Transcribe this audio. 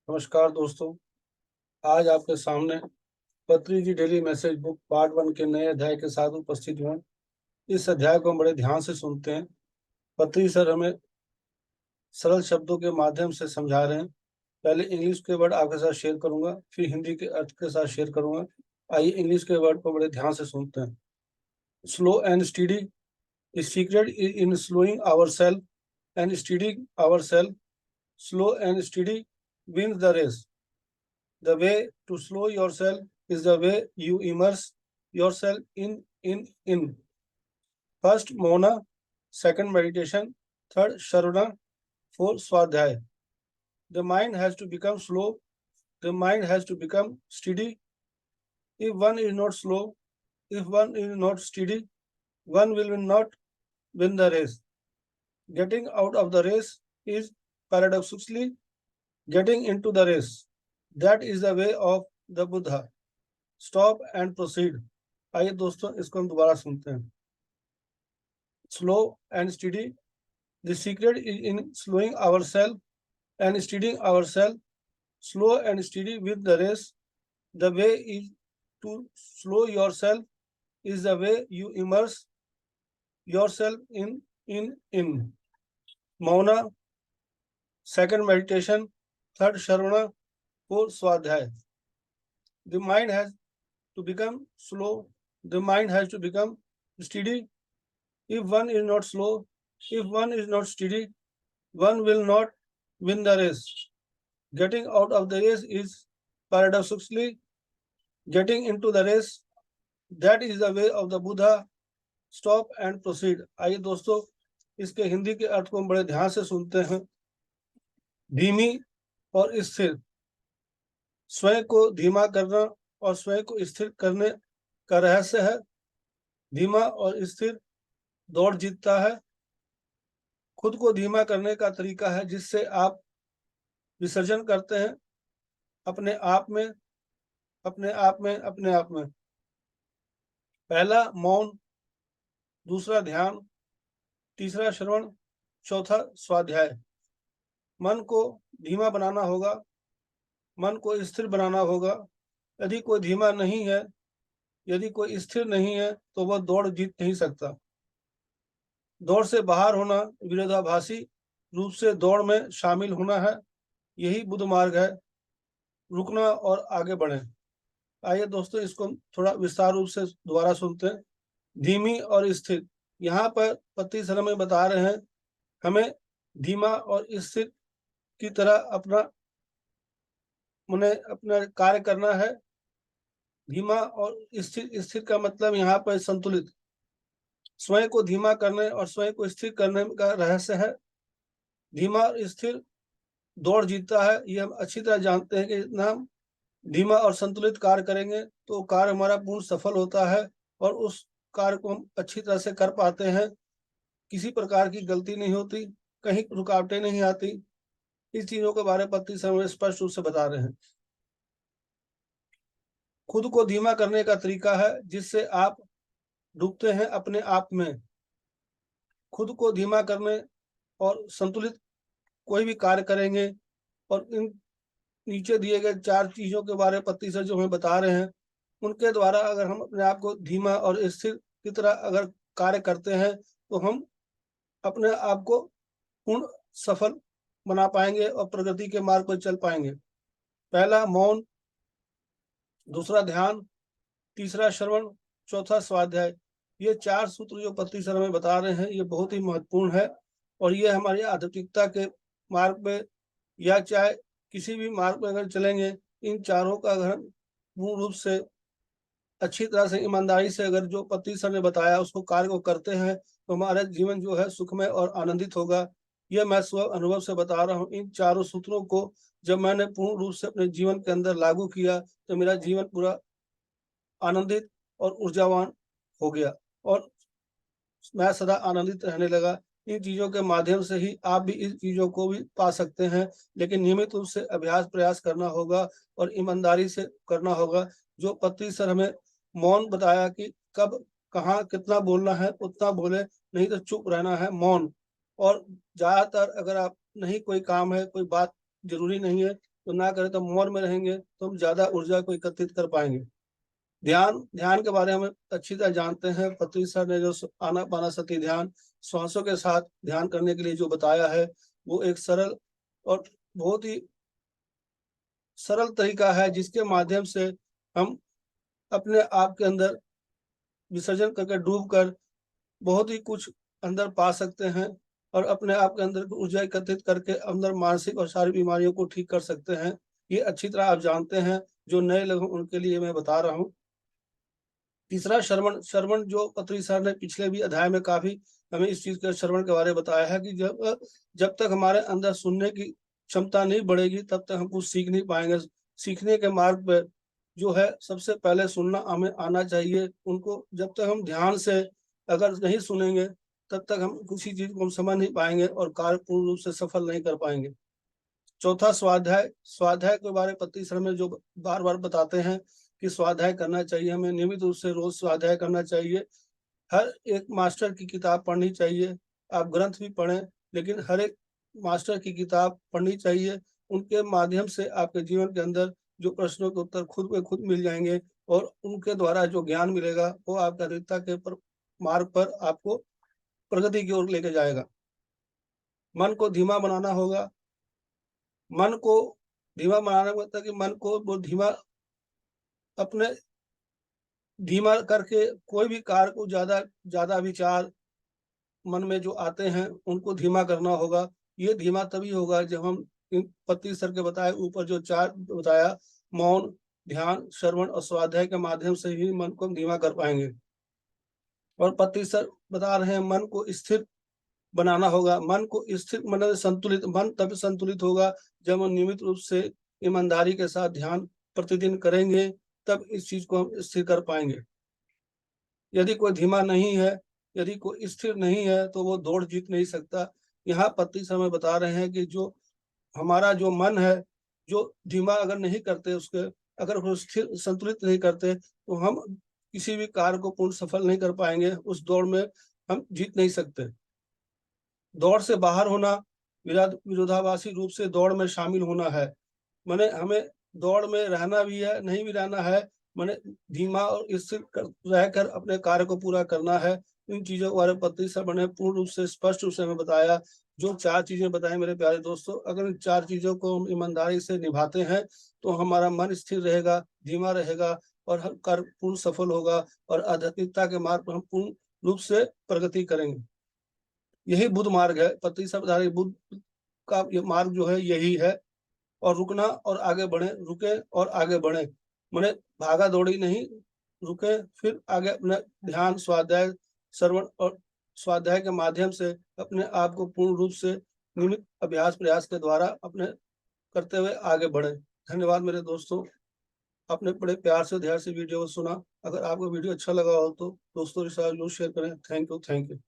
नमस्कार दोस्तों। आज आपके सामने पत्री जी डेली मैसेज बुक पार्ट 1 के नए अध्याय के साथ उपस्थित हुए। इस अध्याय को हम बड़े ध्यान से सुनते हैं। पत्री सर हमें सरल शब्दों के माध्यम से समझा रहे हैं। पहले इंग्लिश के वर्ड आपके साथ शेयर करूंगा, फिर हिंदी के अर्थ के साथ शेयर करूंगा। आइए इंग्लिश के वर्ड को बड़े ध्यान से सुनते हैं। Slow and steady, the secret is in slowing ourselves and steadying ourselves. Slow and steady wins the race. The way to slow yourself is the way you immerse yourself in. First, Mona. Second, meditation. Third, Sharana. Fourth, Swadhyay. The mind has to become slow. The mind has to become steady. If one is not slow, if one is not steady, one will not win the race. Getting out of the race is paradoxically getting into the race. That is the way of the Buddha. Stop and proceed. आइए दोस्तों इसको हम दोबारा सुनते हैं। Slow and steady. The secret is in slowing ourselves and steadying ourselves. Slow and steady with the race. The way is to slow yourself is the way you immerse yourself in. Mauna. Second, meditation. Third, Sharvana. Fourth, Swadhyay. The mind has to become slow. The mind has to become steady. If one is not slow, if one is not steady, one will not win the race. Getting out of the race is paradoxically getting into the race. That is the way of the Buddha. Stop and proceed. आइए दोस्तों इसके हिंदी के अर्थ को हम बड़े ध्यान से सुनते हैं। धीमी और स्थिर। स्वयं को धीमा करना और स्वयं को स्थिर करने का रहस्य है। धीमा और स्थिर दौड़ जीतता है। खुद को धीमा करने का तरीका है जिससे आप विसर्जन करते हैं अपने आप में, अपने आप में, अपने आप में। पहला मौन, दूसरा ध्यान, तीसरा श्रवण, चौथा स्वाध्याय। मन को धीमा बनाना होगा, मन को स्थिर बनाना होगा। यदि कोई धीमा नहीं है, यदि कोई स्थिर नहीं है तो वह दौड़ जीत नहीं सकता। दौड़ से बाहर होना विरोधाभासी रूप से दौड़ में शामिल होना है। यही बुद्ध मार्ग है। रुकना और आगे बढ़े। आइए दोस्तों इसको थोड़ा विस्तार रूप से दोबारा सुनते हैं। धीमी और स्थिर। यहाँ पर पत्री सर में बता रहे हैं हमें धीमा और स्थिर की तरह अपना कार्य करना है। धीमा और स्थिर का मतलब यहाँ पर संतुलित। स्वयं को धीमा करने और स्वयं को स्थिर करने का रहस्य है। धीमा और स्थिर दौड़ जीतता है। ये हम अच्छी तरह जानते हैं कि जितना हम धीमा और संतुलित कार्य करेंगे तो कार्य हमारा पूर्ण सफल होता है और उस कार्य को हम अच्छी तरह से कर पाते हैं। किसी प्रकार की गलती नहीं होती, कहीं रुकावटें नहीं आती। इस चीजों के बारे में पत्री सर स्पष्ट रूप से बता रहे हैं। खुद को धीमा करने का तरीका है जिससे आप डूबते हैं अपने आप में। खुद को धीमा करने और संतुलित कोई भी कार्य करेंगे और इन नीचे दिए गए 4 चीजों के बारे में पत्री सर जो हमें बता रहे हैं उनके द्वारा अगर हम अपने आप को धीमा और स्थिर की तरह अगर कार्य करते हैं तो हम अपने आप को पूर्ण सफल बना पाएंगे और प्रगति के मार्ग पर चल पाएंगे। पहला मौन, दूसरा ध्यान, तीसरा श्रवण, चौथा स्वाध्याय। ये 4 सूत्र जो पत्री सर हमें बता रहे हैं ये बहुत ही महत्वपूर्ण है और ये हमारी आध्यात्मिकता के मार्ग पे या चाहे किसी भी मार्ग पर अगर चलेंगे, इन चारों का अगर हम पूर्ण रूप से अच्छी तरह से ईमानदारी से अगर जो पत्री सर ने बताया उसको कार्य को करते हैं तो हमारा जीवन जो है सुखमय और आनंदित होगा। यह मैं स्व अनुभव से बता रहा हूँ। इन चारों सूत्रों को जब मैंने पूर्ण रूप से अपने जीवन के अंदर लागू किया तो मेरा जीवन पूरा आनंदित और ऊर्जावान हो गया और मैं सदा आनंदित रहने लगा। इन चीजों के माध्यम से ही आप भी इन चीजों को भी पा सकते हैं, लेकिन नियमित रूप से अभ्यास प्रयास करना होगा और ईमानदारी से करना होगा। जो पत्री सर हमें मौन बताया कि कब कहाँ कितना बोलना है उतना बोले, नहीं तो चुप रहना है, मौन। और ज्यादातर अगर आप नहीं कोई काम है, कोई बात जरूरी नहीं है तो ना करें तो मौन में रहेंगे तो हम ज्यादा ऊर्जा को एकत्रित कर पाएंगे। ध्यान ध्यान के बारे में अच्छी तरह जानते हैं। पत्री सर ने जो आनापानसति ध्यान, श्वासों के साथ ध्यान करने के लिए जो बताया है, वो एक सरल और बहुत ही सरल तरीका है, जिसके माध्यम से हम अपने आप के अंदर विसर्जन करके डूब कर बहुत ही कुछ अंदर पा सकते हैं और अपने आप के अंदर ऊर्जा एकत्रित करके अंदर मानसिक और शारीरिक बीमारियों को ठीक कर सकते हैं। ये अच्छी तरह आप जानते हैं। जो नए लोग हैं उनके लिए मैं बता रहा हूँ। तीसरा, श्रवण। श्रवण जो पत्री सर ने पिछले भी अध्याय में काफी हमें इस चीज के श्रवण के बारे में बताया है कि जब तक हमारे अंदर सुनने की क्षमता नहीं बढ़ेगी तब तक हम कुछ सीख नहीं पाएंगे। सीखने के मार्ग पर जो है, सबसे पहले सुनना हमें आना चाहिए। उनको जब तक हम ध्यान से अगर नहीं सुनेंगे तब तक हम किसी चीज को हम समझ नहीं पाएंगे और कार्य पूर्ण रूप से सफल नहीं कर पाएंगे। चौथा, स्वाध्याय। स्वाध्याय के बारे में पत्री सर में जो बार बार बताते हैं कि स्वाध्याय करना चाहिए, हमें नियमित रूप से रोज स्वाध्याय करना चाहिए। हर एक मास्टर की किताब पढ़नी चाहिए। आप ग्रंथ भी पढ़ें, लेकिन हर एक मास्टर की किताब पढ़नी चाहिए। उनके माध्यम से आपके जीवन के अंदर जो प्रश्नों के उत्तर खुद में खुद मिल जाएंगे और उनके द्वारा जो ज्ञान मिलेगा वो आपका अधिकता के मार्ग पर आपको प्रगति की ओर लेके जाएगा। मन को धीमा बनाना होगा। मन को धीमा बनाने का मतलब कि मन को वो अपने धीमा करके कोई भी कार्य को ज्यादा ज्यादा विचार मन में जो आते हैं उनको धीमा करना होगा। ये धीमा तभी होगा जब हम इन पत्री सर के बताए ऊपर जो चार बताया, मौन, ध्यान, श्रवण और स्वाध्याय के माध्यम से ही मन को हम धीमा कर पाएंगे। और पत्री सर बता रहे हैं मन को स्थिर बनाना होगा। मन को स्थिर मन संतुलित, मन तभी संतुलित होगा जब हम नियमित रूप से ईमानदारी के साथ ध्यान प्रतिदिन करेंगे, तब इस चीज को हम स्थिर कर पाएंगे। यदि कोई धीमा नहीं है, यदि कोई स्थिर नहीं है तो वो दौड़ जीत नहीं सकता। यहाँ पति समय बता रहे हैं कि जो हमारा जो मन है, जो धीमा अगर नहीं करते उसके, अगर वो स्थिर संतुलित नहीं करते तो हम किसी भी कार्य को पूर्ण सफल नहीं कर पाएंगे। उस दौड़ में हम जीत नहीं सकते। दौड़ से बाहर होना, विरोधाभासी रूप से दौड़ में शामिल होना है। माने हमें दौड़ में रहना भी है, नहीं भी रहना है। माने धीमा और स्थिर रहकर अपने कार्य को पूरा करना है। इन चीजों के बारे में पत्री सर ने पूर्ण रूप से स्पष्ट रूप से हमें बताया। जो चार चीजें बताई मेरे प्यारे दोस्तों, अगर इन चार चीजों को हम ईमानदारी से निभाते हैं तो हमारा मन स्थिर रहेगा, धीमा रहेगा और हर कार्य पूर्ण सफल होगा और आध्यात्मिकता के मार्ग पर हम पूर्ण रूप से प्रगति करेंगे। यही बुद्ध मार्ग है। पत्री सर बता रहे बुद्ध का ये मार्ग जो है यही है। और रुकना और आगे बढ़े, रुके और आगे बढ़े। मैंने भागा दौड़ी नहीं, रुके फिर आगे अपने ध्यान, स्वाध्याय, श्रवण और स्वाध्याय के माध्यम से अपने आप को पूर्ण रूप से नियमित अभ्यास प्रयास के द्वारा अपने करते हुए आगे बढ़े। धन्यवाद मेरे दोस्तों, आपने बड़े प्यार से ध्यान से वीडियो को सुना। अगर आपको वीडियो अच्छा लगा हो तो दोस्तों के साथ जरूर शेयर करें। Thank you, thank you.